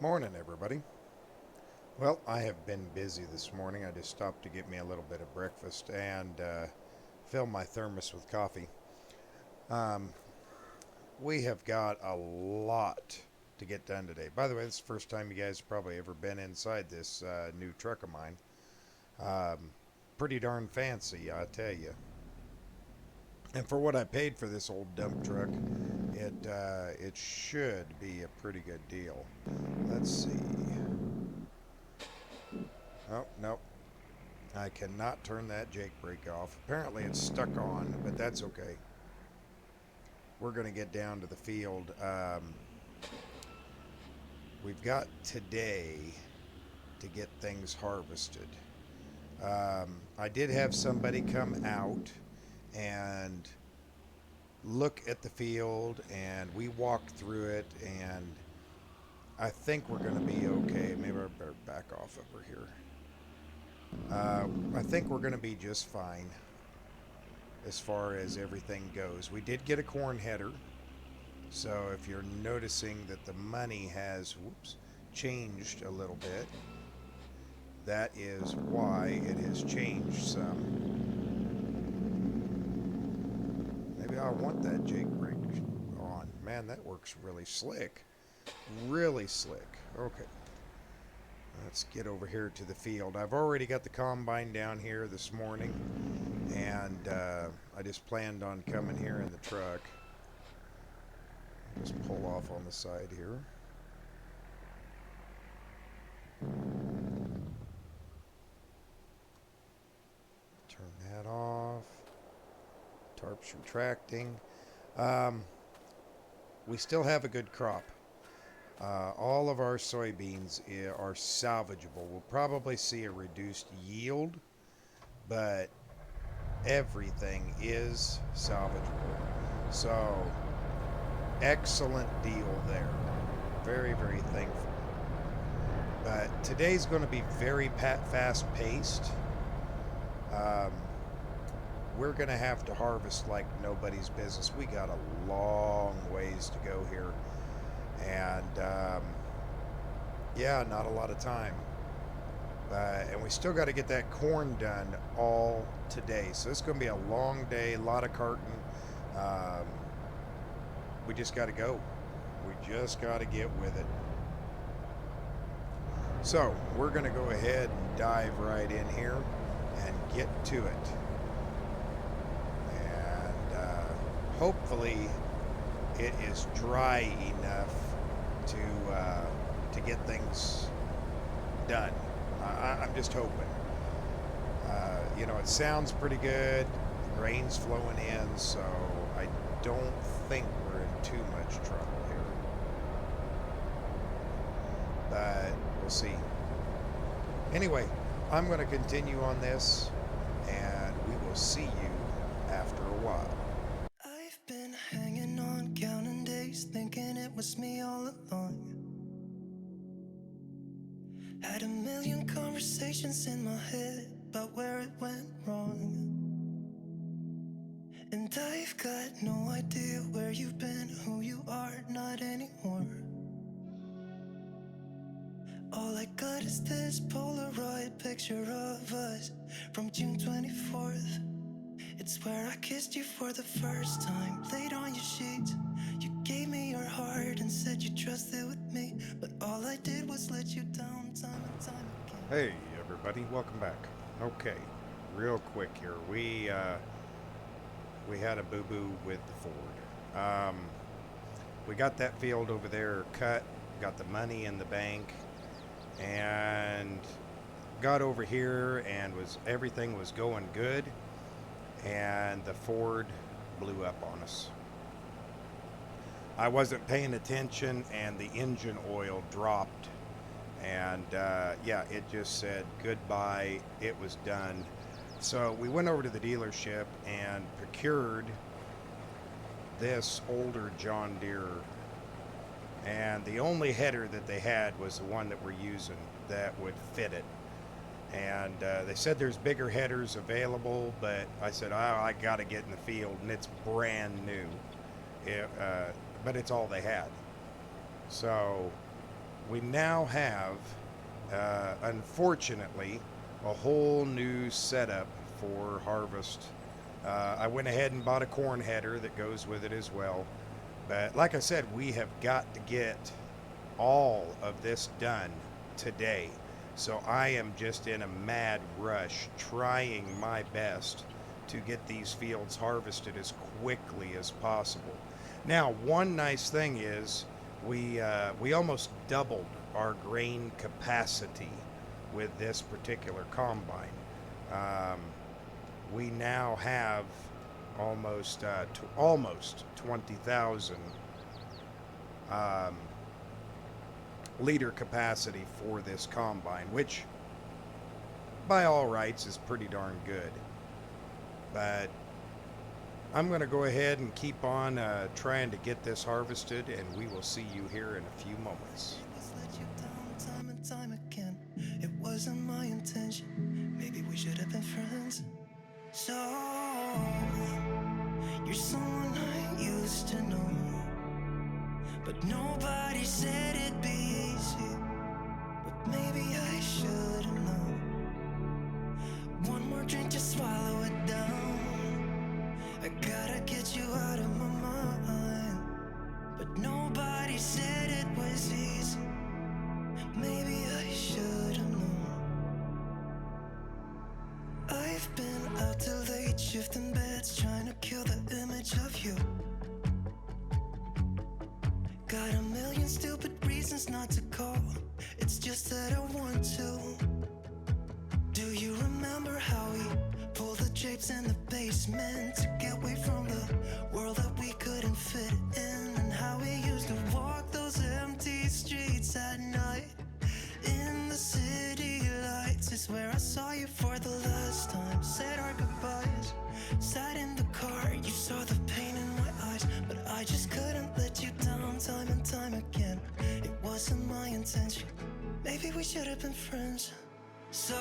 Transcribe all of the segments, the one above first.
Morning, everybody. Well, I have been busy this morning. I just stopped to get me a little bit of breakfast and fill my thermos with coffee. Um, we have got a lot to get done today. By the way, this is the first time you guys have probably ever been inside this new truck of mine. Um, Pretty darn fancy, I tell you. And for what I paid for this old dump truck, it should be a pretty good deal. Let's see. Oh, no, I cannot turn that Jake brake off. Apparently it's stuck on, but that's okay. We're going to get down to the field. We've got today to get things harvested. I did have somebody come out and look at the field, and we walked through it, and I think we're going to be okay. Maybe I better back off over here. I think we're going to be just fine as far as everything goes. We did get a corn header, so if you're noticing that the money has changed a little bit, that is why it has changed some. Maybe I want that Jake brake on. Man, that works really slick. Really slick. Okay. Let's get over here to the field. I've already got the combine down here this morning, and I just planned on coming here in the truck. Just pull off on the side here. Turn that off. Tarp's retracting. We still have a good crop. All of our soybeans are salvageable. We'll probably see a reduced yield, but everything is salvageable. So, excellent deal there. Very, very thankful. But today's going to be very fast-paced. We're going to have to harvest like nobody's business. We got a long ways to go here. And yeah, not a lot of time. And we still got to get that corn done all today. So it's going to be a long day, a lot of carting. We just got to go. We just got to get with it. So we're going to go ahead and dive right in here and get to it. And hopefully it is dry enough to get things done. I'm just hoping. It sounds pretty good. The rain's flowing in, so I don't think we're in too much trouble here. But we'll see. Anyway, I'm going to continue on this, and we will see you after a while. I've been hanging on, counting days, thinking it was me all along. Had a million conversations in my head about where it went wrong. And I've got no idea where you've been, who you are, not anymore. All I got is this Polaroid picture of us from June 24th. It's where I kissed you for the first time, laid on your sheets. You gave me your heart and said you trusted with me, but all I did was let you down time and time again. Hey everybody, welcome back. Okay, real quick here. We had a boo-boo with the Ford. We got that field over there cut, got the money in the bank, and got over here and everything was going good, and the Ford blew up on us. I wasn't paying attention, and the engine oil dropped, and yeah, it just said goodbye. It was done. So we went over to the dealership and procured this older John Deere, and the only header that they had was the one that we're using that would fit it. And they said there's bigger headers available, but I said, I got to get in the field, and it's brand new. But it's all they had. So we now have, unfortunately, a whole new setup for harvest. I went ahead and bought a corn header that goes with it as well. But like I said, we have got to get all of this done today. So I am just in a mad rush trying my best to get these fields harvested as quickly as possible. Now, one nice thing is we almost doubled our grain capacity with this particular combine. Um, we now have almost 20,000 um, liter capacity for this combine, which by all rights is pretty darn good. But I'm going to go ahead and keep on trying to get this harvested, and we will see you here in a few moments. Let you down time and time again. It wasn't my intention. Maybe we should have been friends. So you're someone I used to know, but nobody said it'd be easy. But maybe I should have known. One more drink to swallow it down. I gotta get you out of my mind. But nobody said it was easy. Maybe I should have known. I've been out till late, shifting beds, trying to kill the image of you. Got a million stupid reasons not to call. It's just that I want to. Do you remember how we pulled the drapes in the basement to get away from the world that we couldn't fit in? And how we used to walk those empty streets at night in the city lights is where I saw you for the last time. Said our goodbyes, sat in the car. You saw the pain in my eyes, but I just couldn't let you down time and time again. It wasn't my intention. Maybe we should have been friends. So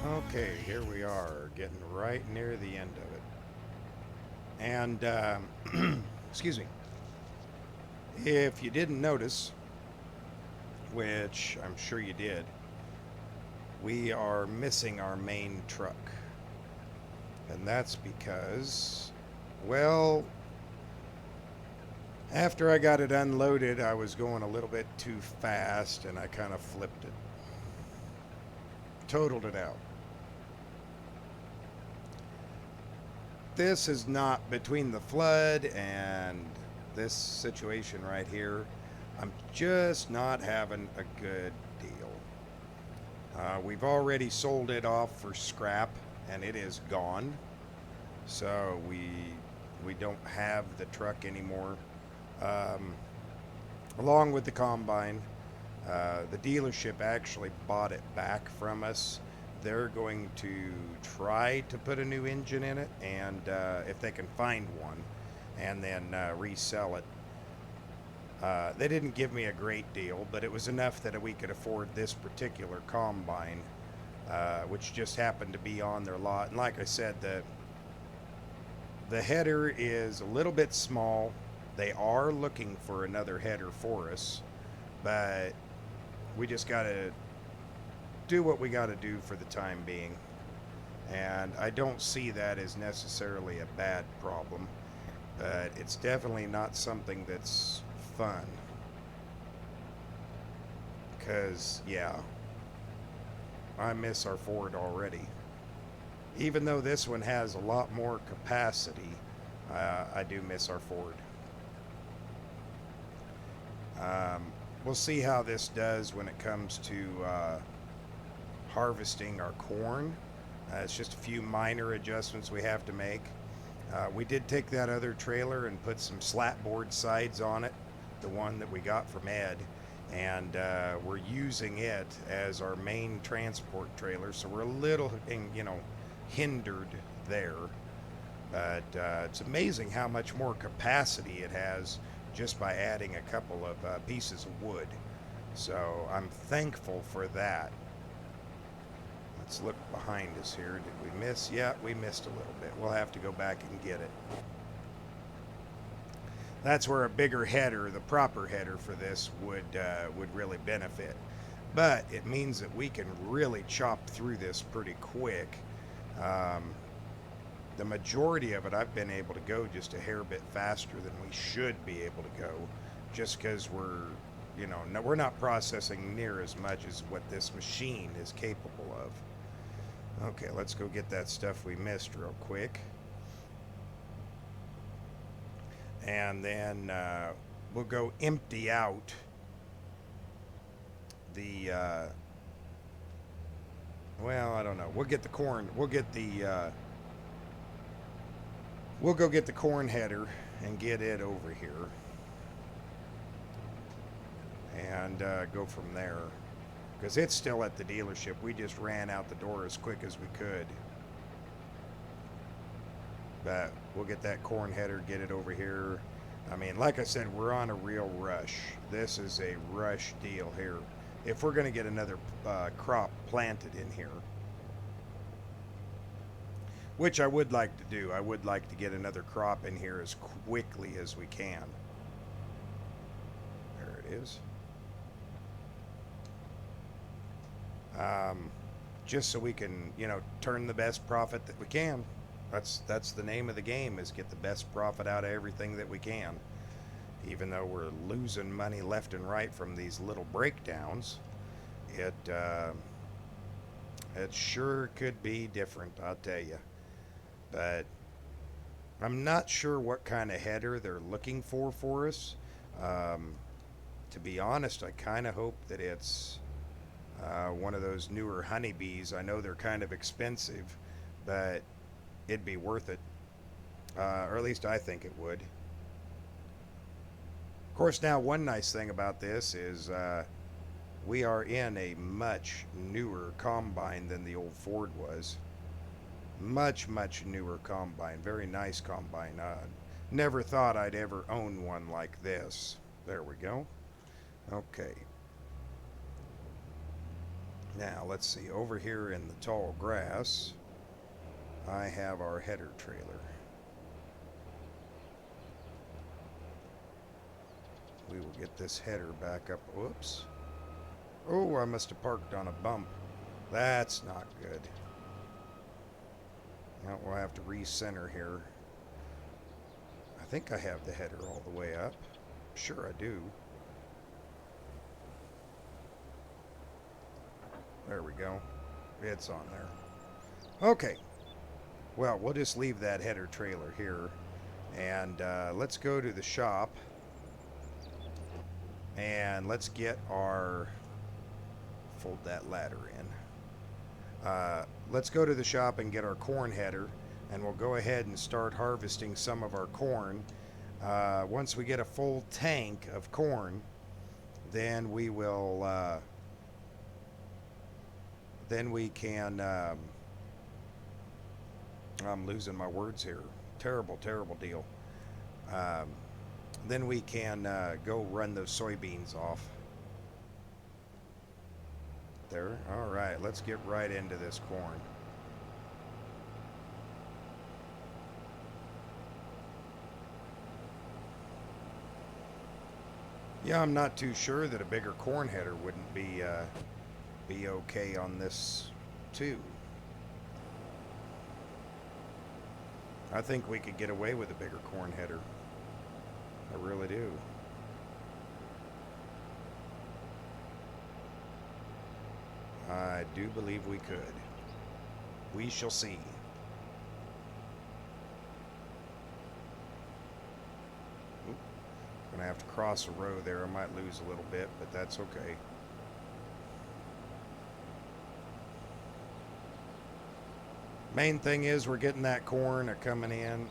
Okay, here we are, getting right near the end of it. And, excuse me, if you didn't notice, which I'm sure you did, we are missing our main truck. And that's because, well, after I got it unloaded, I was going a little bit too fast and I kind of flipped it. Totaled it out. This is not between the flood and this situation right here. I'm just not having a good deal. We've already sold it off for scrap and it is gone. So we don't have the truck anymore. Along with the combine, the dealership actually bought it back from us. They're going to try to put a new engine in it, and if they can find one, and then resell it. They didn't give me a great deal, but it was enough that we could afford this particular combine, which just happened to be on their lot. And like I said, the header is a little bit small. They are looking for another header for us, but we just got to do what we got to do for the time being. And I don't see that as necessarily a bad problem, but it's definitely not something that's fun. Because, yeah, I miss our Ford already. Even though this one has a lot more capacity, I do miss our Ford. We'll see how this does when it comes to harvesting our corn. It's just a few minor adjustments we have to make. We did take that other trailer and put some slat board sides on it, the one that we got from Ed, and we're using it as our main transport trailer, so we're a little, hindered there. But it's amazing how much more capacity it has just by adding a couple of pieces of wood. So I'm thankful for that. Let's look behind us here. Did we miss? Yeah, we missed a little bit. We'll have to go back and get it. That's where a bigger header, the proper header for this, would really benefit. But it means that we can really chop through this pretty quick. Um, the majority of it, I've been able to go just a hair bit faster than we should be able to go, just because we're not processing near as much as what this machine is capable of. Okay, let's go get that stuff we missed real quick. And then we'll go empty out the well, I don't know, we'll get the corn, we'll go get the corn header and get it over here and go from there, because it's still at the dealership. We just ran out the door as quick as we could, but we'll get that corn header, get it over here. I mean, like I said, we're on a real rush. This is a rush deal here. If we're going to get another crop planted in here, which I would like to do. I would like to get another crop in here as quickly as we can. There it is. Just so we can, turn the best profit that we can. That's the name of the game, is get the best profit out of everything that we can. Even though we're losing money left and right from these little breakdowns, it sure could be different, I'll tell you. But I'm not sure what kind of header they're looking for us. To be honest, I kind of hope that it's one of those newer honeybees. I know they're kind of expensive, but it'd be worth it. Or at least I think it would. Of course, now one nice thing about this is we are in a much newer combine than the old Ford was. Much, much newer combine. Very nice combine. Never thought I'd ever own one like this. There we go. Okay. Now, let's see. Over here in the tall grass, I have our header trailer. We will get this header back up. Whoops. Oh, I must have parked on a bump. That's not good. Now we'll have to recenter here. I think I have the header all the way up. Sure I do. There we go. It's on there. Okay. Well, we'll just leave that header trailer here. And let's go to the shop. And let's get our... Fold that ladder in. Let's go to the shop and get our corn header. And we'll go ahead and start harvesting some of our corn. Once we get a full tank of corn, then we will... then we can... I'm losing my words here. Terrible, terrible deal. Then we can go run those soybeans off. There. All right, let's get right into this corn. Yeah, I'm not too sure that a bigger corn header wouldn't be okay on this too. I think we could get away with a bigger corn header. I really do. I do believe we could. We shall see. Oop. Gonna have to cross a row there. I might lose a little bit, but that's okay. Main thing is we're getting that corn coming in.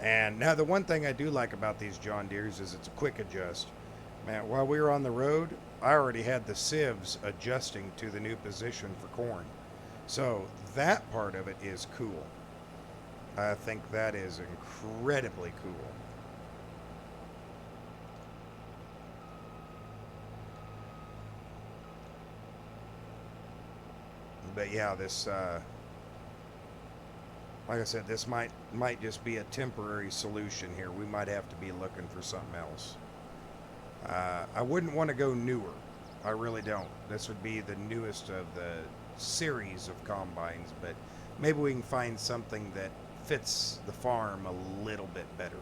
And now the one thing I do like about these John Deeres is it's a quick adjust. Man, while we were on the road, I already had the sieves adjusting to the new position for corn. So that part of it is cool. I think that is incredibly cool. But yeah, this like I said, this might just be a temporary solution here. We might have to be looking for something else. I wouldn't want to go newer. I really don't. This would be the newest of the series of combines, but maybe we can find something that fits the farm a little bit better.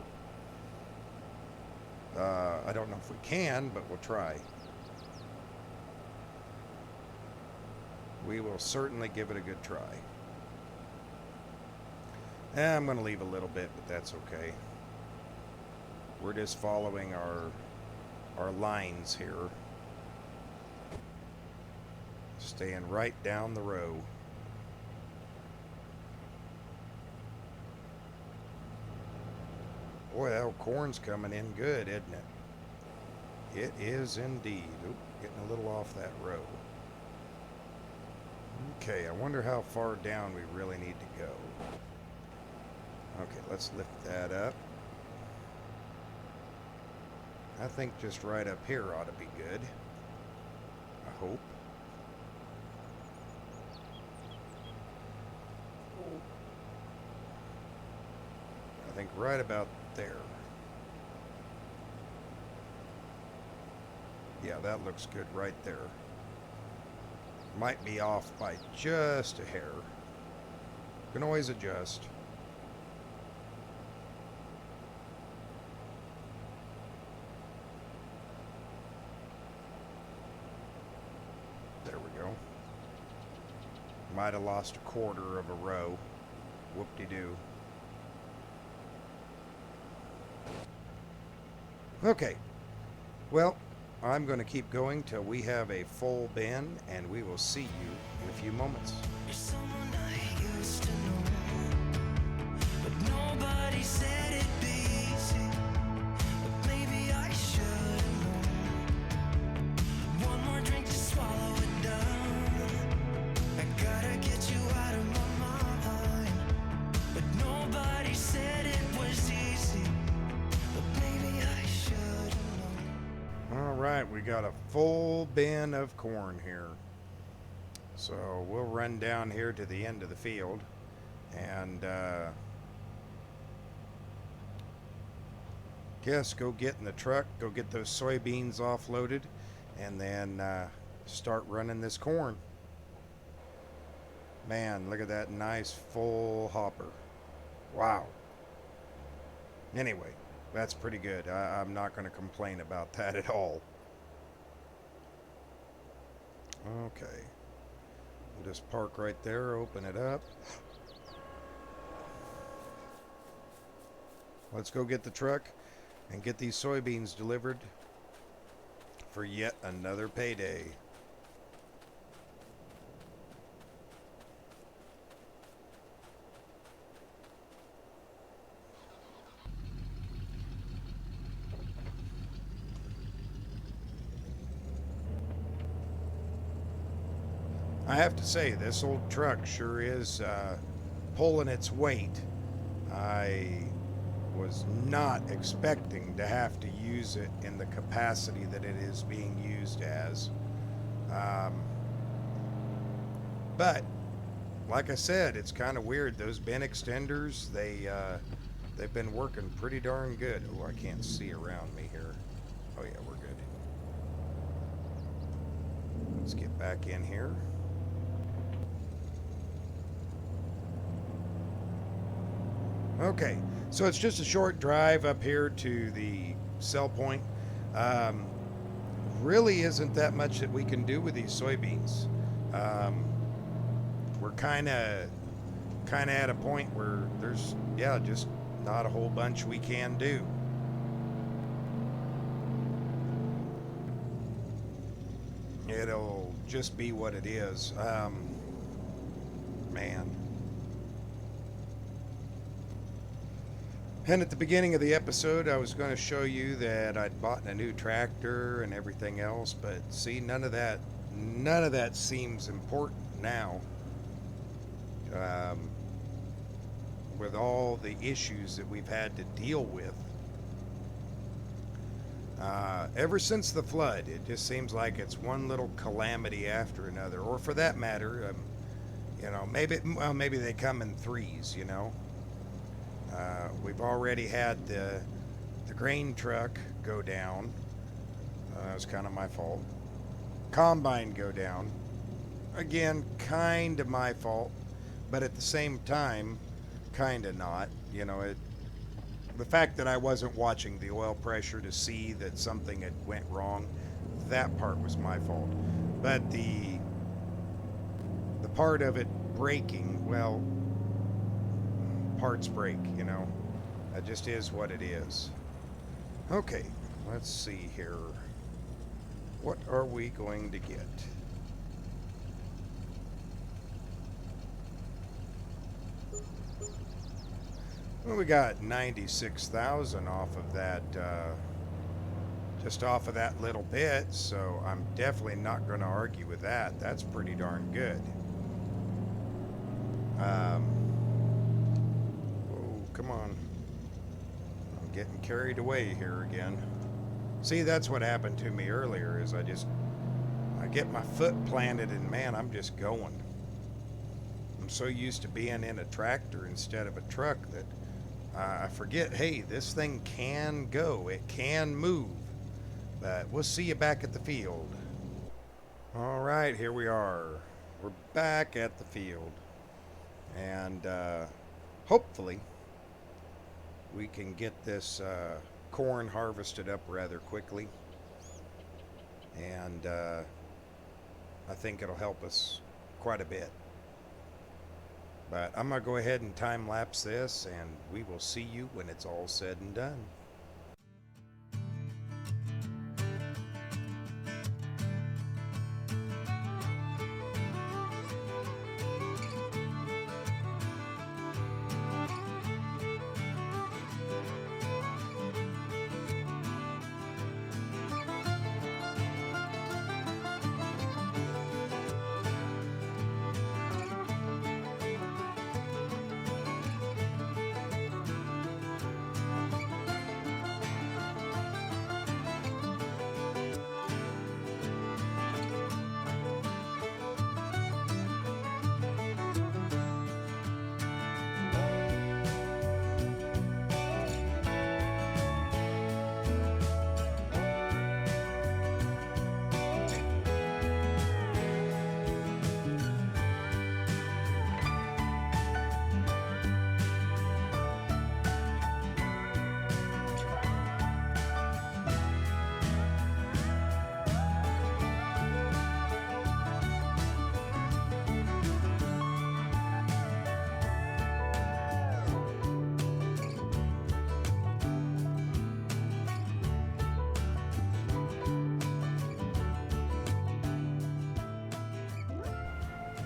I don't know if we can, but we'll try. We will certainly give it a good try. I'm going to leave a little bit, but that's okay. We're just following our lines here. Staying right down the row. Boy, that old corn's coming in good, isn't it? It is indeed. Oop, getting a little off that row. Okay, I wonder how far down we really need to go. Okay, let's lift that up. I think just right up here ought to be good. I hope. I think right about there. Yeah, that looks good right there. Might be off by just a hair. Can always adjust. There we go. Might have lost a quarter of a row. Whoop-de-doo. Okay. Well, I'm going to keep going till we have a full bin, and we will see you in a few moments. You're someone I used to know, but nobody said it'd be easy. But maybe I should have known. One more drink to swallow it down. I gotta get you out of my mind. But nobody said it was easy. But maybe I should have known. All right, we got a full bin of corn here. So we'll run down here to the end of the field and guess go get in the truck, go get those soybeans offloaded, and then start running this corn. Man, look at that nice full hopper. Wow. Anyway, that's pretty good. I'm not going to complain about that at all. Okay. We'll just park right there, open it up. Let's go get the truck and get these soybeans delivered for yet another payday. I have to say, this old truck sure is pulling its weight. I was not expecting to have to use it in the capacity that it is being used as. But, like I said, it's kind of weird. Those bin extenders, they've been working pretty darn good. Oh, I can't see around me here. Oh yeah, we're good. Let's get back in here. Okay, so it's just a short drive up here to the sell point. Really isn't that much that we can do with these soybeans. We're kind of at a point where there's, yeah, just not a whole bunch we can do. It'll just be what it is. Man. And at the beginning of the episode, I was going to show you that I'd bought a new tractor and everything else, but see, none of that seems important now. With all the issues that we've had to deal with. Ever since the flood, it just seems like it's one little calamity after another. Or for that matter, You know, maybe they come in threes, you know. We've already had the grain truck go down. That was kind of my fault. Combine go down. Again, kind of my fault, but at the same time, kind of not. You know, the fact that I wasn't watching the oil pressure to see that something had went wrong, that part was my fault. But the part of it breaking, well, parts break, you know. That just is what it is. Okay, let's see here. What are we going to get? Well, we got 96,000 off of that, just off of that little bit, so I'm definitely not going to argue with that. That's pretty darn good. Oh, come on. I'm getting carried away here again. See, that's what happened to me earlier, is I get my foot planted and man, I'm just going. I'm so used to being in a tractor instead of a truck that I forget, hey, this thing can go. It can move. But we'll see you back at the field. All right, here we are. We're back at the field. And hopefully we can get this corn harvested up rather quickly. And I think it'll help us quite a bit. But I'm going to go ahead and time lapse this, and we will see you when it's all said and done.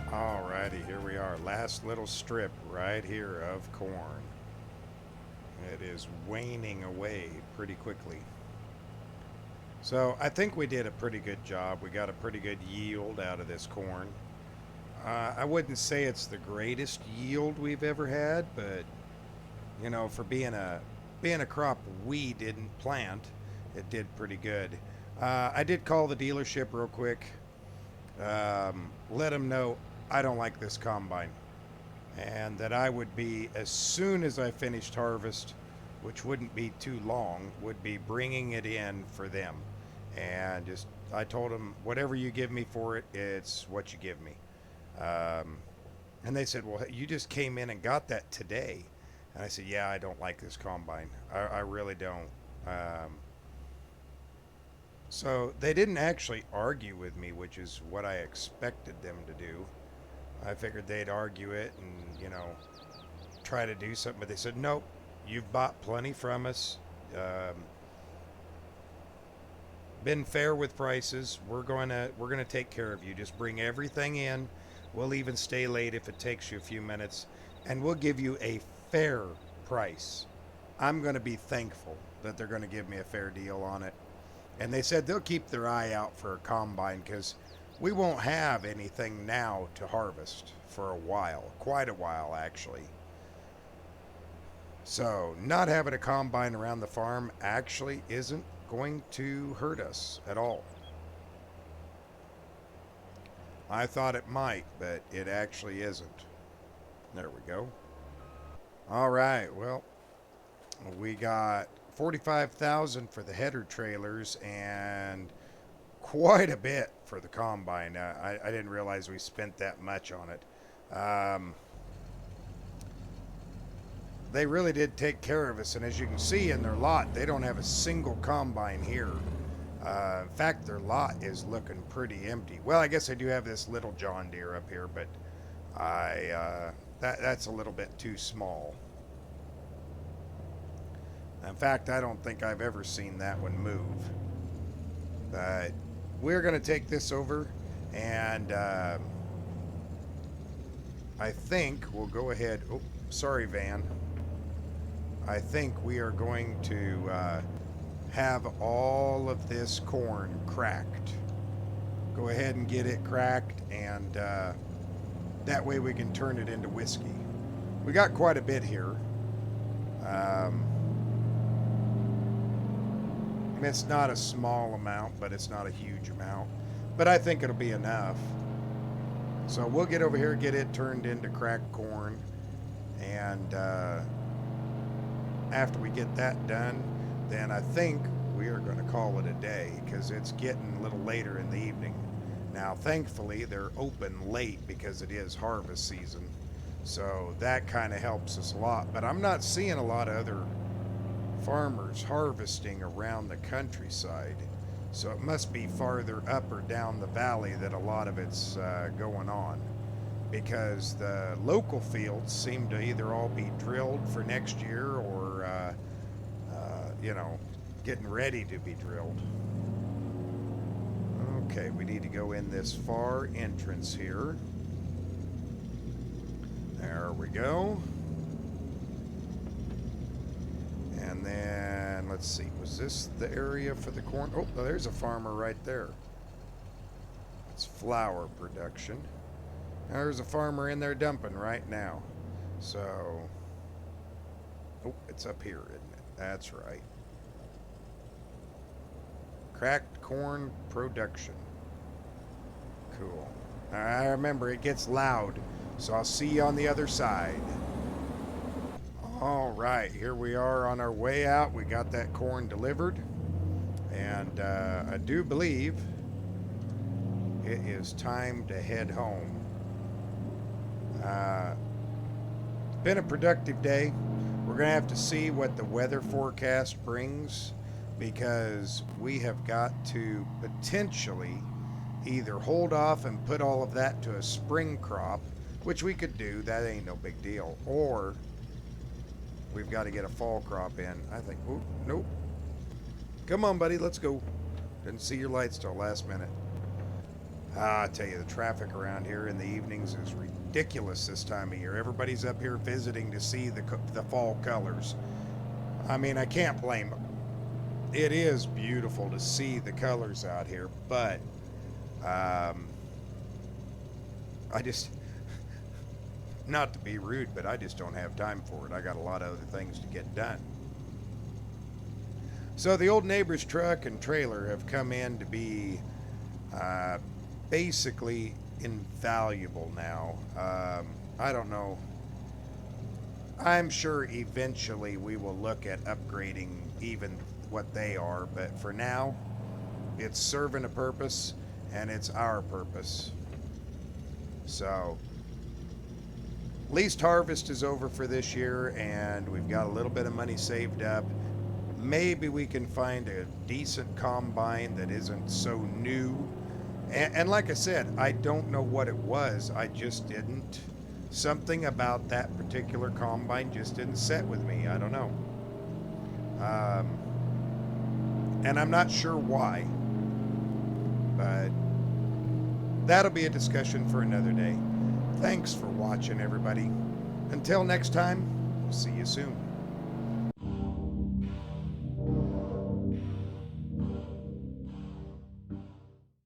Alrighty, here we are. Last little strip right here of corn. It is waning away pretty quickly. So I think we did a pretty good job. We got a pretty good yield out of this corn. I wouldn't say it's the greatest yield we've ever had, but you know, for being a crop we didn't plant, it did pretty good. I did call the dealership real quick. Let them know I don't like this combine, and that I would be, as soon as I finished harvest, which wouldn't be too long, would be bringing it in for them. And just, I told them, whatever you give me for it, it's what you give me. And they said, well, you just came in and got that today. And I said, yeah, I don't like this combine. I really don't. So they didn't actually argue with me, which is what I expected them to do. I figured they'd argue it and, you know, try to do something, but they said, nope, you've bought plenty from us. Been fair with prices. We're gonna take care of you. Just bring everything in. We'll even stay late if it takes you a few minutes, and we'll give you a fair price. I'm gonna be thankful that they're gonna give me a fair deal on it. And they said they'll keep their eye out for a combine because we won't have anything now to harvest for a while, quite a while actually. So not having a combine around the farm actually isn't going to hurt us at all. I thought it might, but it actually isn't. There we go. All right, well, we got 45,000 for the header trailers and quite a bit for the combine. I didn't realize we spent that much on it. They really did take care of us, and as you can see in their lot, they don't have a single combine here. In fact, their lot is looking pretty empty. Well, I guess I do have this little John Deere up here, but that's a little bit too small. In fact, I don't think I've ever seen that one move. But we're going to take this over, and I think we'll go ahead. Oh, sorry, Van. I think we are going to have all of this corn cracked. Go ahead and get it cracked, and that way we can turn it into whiskey. We got quite a bit here. It's not a small amount, but it's not a huge amount. But I think it'll be enough. So we'll get over here, get it turned into cracked corn, and after we get that done, then I think we are going to call it a day, because it's getting a little later in the evening. Now, thankfully, they're open late because it is harvest season, so that kind of helps us a lot. But I'm not seeing a lot of other farmers harvesting around the countryside, so it must be farther up or down the valley that a lot of it's going on, because the local fields seem to either all be drilled for next year or getting ready to be drilled. Okay, we need to go in this far entrance here. There we go. And then, let's see, was this the area for the corn? Oh, there's a farmer right there. It's flour production. There's a farmer in there dumping right now. So, oh, it's up here, isn't it? That's right. Cracked corn production. Cool. I remember it gets loud, so I'll see you on the other side. All right, here we are on our way out. We got that corn delivered, and I do believe it is time to head home. It's been a productive day. We're going to have to see what the weather forecast brings, because we have got to potentially either hold off and put all of that to a spring crop, which we could do, that ain't no big deal, or we've got to get a fall crop in. I think, oh, nope. Come on, buddy, let's go. Didn't see your lights till last minute. I tell you, the traffic around here in the evenings is ridiculous this time of year. Everybody's up here visiting to see the fall colors. I mean, I can't blame them. It is beautiful to see the colors out here, but I just, not to be rude, but I just don't have time for it. I got a lot of other things to get done. So the old neighbor's truck and trailer have come in to be basically invaluable now. I don't know. I'm sure eventually we will look at upgrading even what they are, but for now, it's serving a purpose, and it's our purpose. So, least harvest is over for this year, and we've got a little bit of money saved up. Maybe we can find a decent combine that isn't so new. And like I said, I don't know what it was. I just didn't. Something about that particular combine just didn't set with me. I don't know. And I'm not sure why. But that'll be a discussion for another day. Thanks for watching, everybody. Until next time, see you soon.